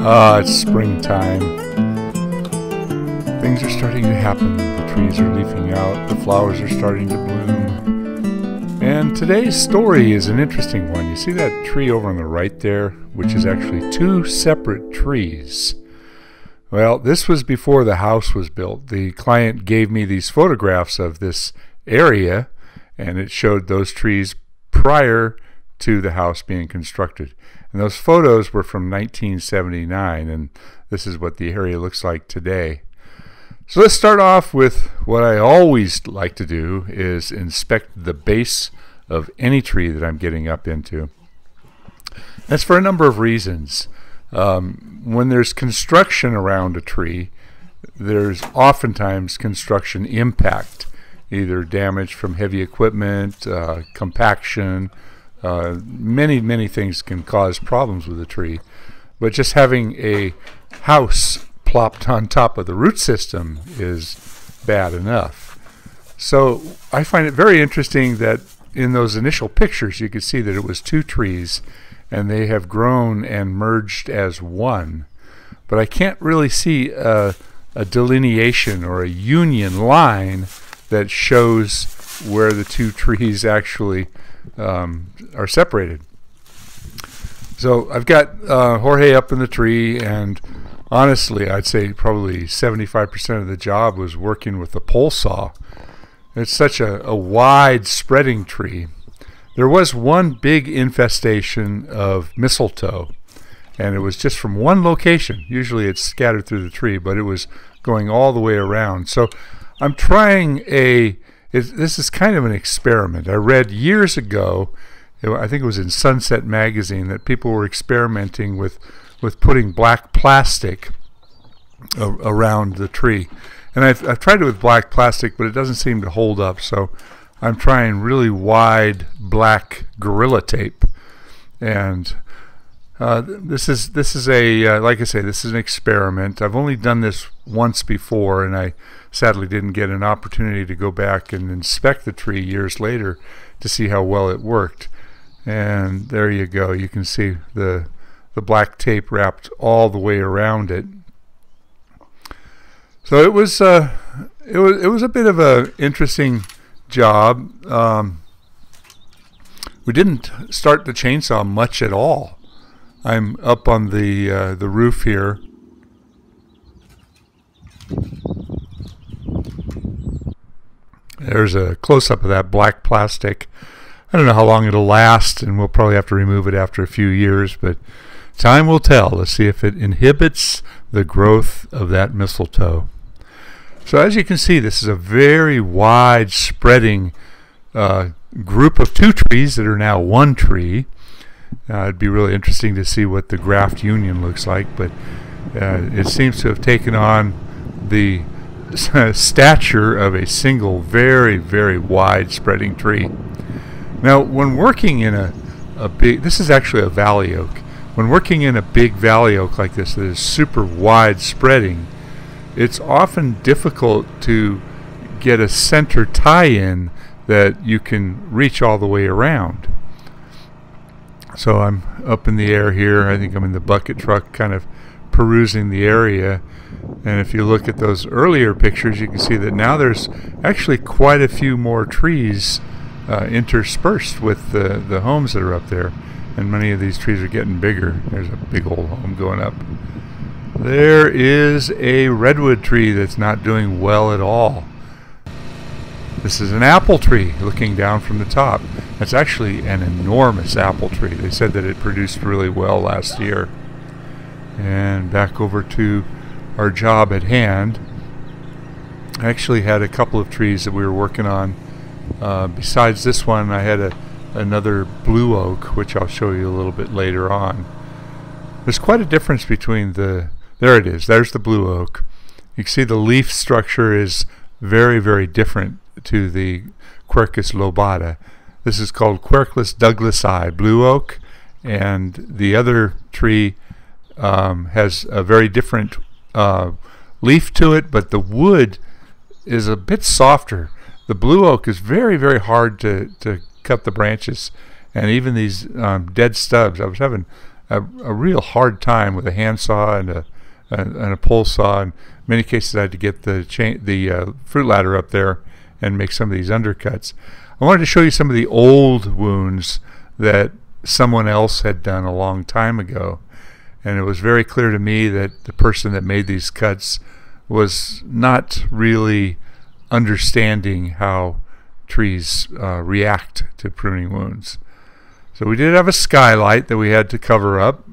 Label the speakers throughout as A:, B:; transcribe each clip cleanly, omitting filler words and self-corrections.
A: It's springtime. Things are starting to happen. The trees are leafing out. The flowers are starting to bloom. And today's story is an interesting one. You see that tree over on the right there, which is actually two separate trees. Well, this was before the house was built. The client gave me these photographs of this area, and it showed those trees prior to the house being constructed. And those photos were from 1979, and this is what the area looks like today. So let's start off with what I always like to do, is inspect the base of any tree that I'm getting up into. That's for a number of reasons. When there's construction around a tree, there's oftentimes construction impact, either damage from heavy equipment, compaction. Many things can cause problems with a tree, but just having a house plopped on top of the root system is bad enough. So I find it very interesting that in those initial pictures you could see that it was two trees and they have grown and merged as one, but I can't really see a delineation or a union line that shows where the two trees actually are separated. So I've got Jorge up in the tree, and honestly I'd say probably 75% of the job was working with the pole saw. It's such a wide spreading tree. There was one big infestation of mistletoe, and it was just from one location. Usually it's scattered through the tree, but it was going all the way around. So I'm trying this is kind of an experiment. I read years ago, I think it was in Sunset magazine, that people were experimenting with putting black plastic around the tree. And I've tried it with black plastic, but it doesn't seem to hold up. So I'm trying really wide black Gorilla Tape. And this is a like I say, this is an experiment. I've only done this once before, and I sadly didn't get an opportunity to go back and inspect the tree years later to see how well it worked. And there you go. You can see the black tape wrapped all the way around it. So it was a bit of a interesting job. We didn't start the chainsaw much at all. I'm up on the roof here. There's a close-up of that black plastic. I don't know how long it'll last, and we'll probably have to remove it after a few years, but time will tell. Let's see if it inhibits the growth of that mistletoe. So as you can see, this is a very wide spreading group of two trees that are now one tree. It'd be really interesting to see what the graft union looks like, but it seems to have taken on the stature of a single very wide spreading tree. Now when working in a big, this is actually a valley oak. When working in a big valley oak like this that is super wide spreading, it's often difficult to get a center tie-in that you can reach all the way around. So I'm up in the air here. I think I'm in the bucket truck kind of perusing the area. And if you look at those earlier pictures, you can see that now there's actually quite a few more trees interspersed with the homes that are up there. And many of these trees are getting bigger. There's a big old home going up. There is a redwood tree that's not doing well at all. This is an apple tree looking down from the top. That's actually an enormous apple tree. They said that it produced really well last year. And back over to our job at hand. I actually had a couple of trees that we were working on. Besides this one, I had another blue oak, which I'll show you a little bit later on. There's quite a difference between there it is, there's the blue oak. You can see the leaf structure is very different to the Quercus lobata. This is called Quercus Douglasii blue oak, and the other tree has a very different leaf to it, but the wood is a bit softer. The blue oak is very hard to cut the branches, and even these dead stubs. I was having a real hard time with a handsaw and a pole saw. In many cases, I had to get the fruit ladder up there and make some of these undercuts. I wanted to show you some of the old wounds that someone else had done a long time ago, and it was very clear to me that the person that made these cuts was not really understanding how trees react to pruning wounds. So we did have a skylight that we had to cover up.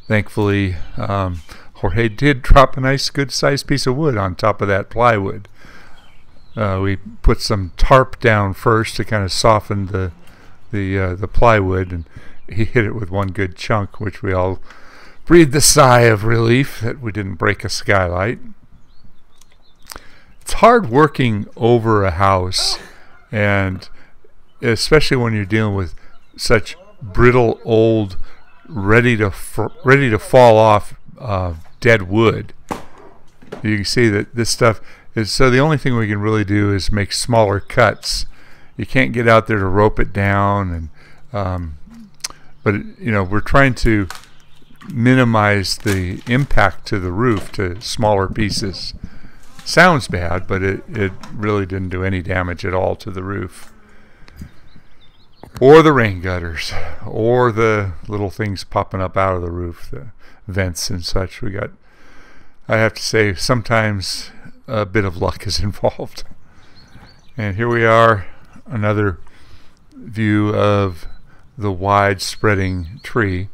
A: Thankfully, Jorge did drop a nice good sized piece of wood on top of that plywood. We put some tarp down first to kind of soften the plywood, and he hit it with one good chunk, which we all breathed a sigh of relief that we didn't break a skylight. It's hard working over a house, and especially when you're dealing with such brittle, old, ready to fall off dead wood. You can see that this stuff is, so the only thing we can really do is make smaller cuts. You can't get out there to rope it down, and but you know, we're trying to minimize the impact to the roof to smaller pieces. Sounds bad, but it really didn't do any damage at all to the roof, or the rain gutters, or the little things popping up out of the roof, the vents and such. We got, I have to say, sometimes a bit of luck is involved. And here we are, another view of the wide spreading tree.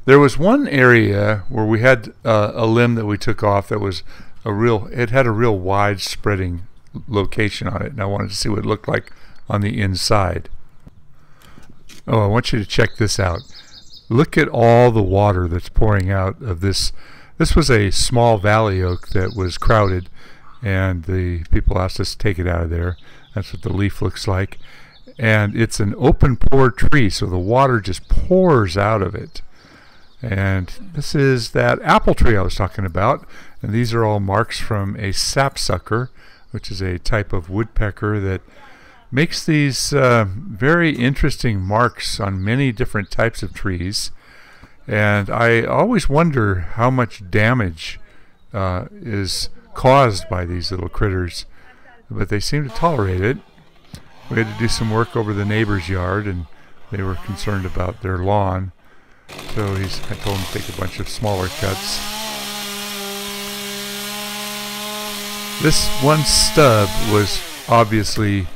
A: There was one area where we had a limb that we took off that was it had a real wide spreading location on it, and I wanted to see what it looked like on the inside. Oh, I want you to check this out. Look at all the water that's pouring out of this. This was a small valley oak that was crowded, and the people asked us to take it out of there. That's what the leaf looks like. And it's an open pore tree, so the water just pours out of it. And this is that apple tree I was talking about, and these are all marks from a sapsucker, which is a type of woodpecker that makes these very interesting marks on many different types of trees. And I always wonder how much damage is caused by these little critters, but they seem to tolerate it. We had to do some work over the neighbor's yard, and they were concerned about their lawn. So I told him to take a bunch of smaller cuts. This one stub was obviously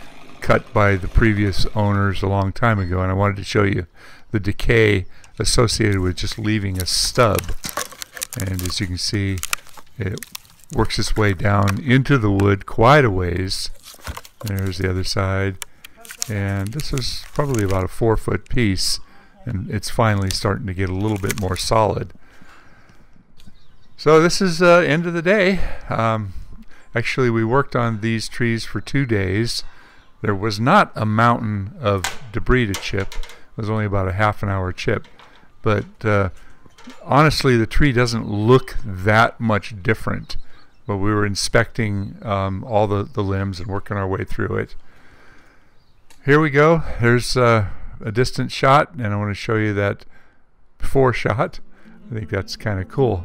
A: cut by the previous owners a long time ago, and I wanted to show you the decay associated with just leaving a stub. And as you can see, it works its way down into the wood quite a ways. There's the other side, and this was probably about a 4-foot piece, and it's finally starting to get a little bit more solid. So this is the end of the day. Actually, we worked on these trees for 2 days. There was not a mountain of debris to chip. It was only about a half an hour chip, but honestly, the tree doesn't look that much different. But we were inspecting all the limbs and working our way through it. Here we go. There's a distant shot, and I want to show you that before shot. I think that's kind of cool.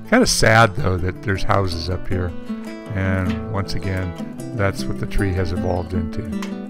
A: Kind of sad, though, that there's houses up here. And once again, that's what the tree has evolved into.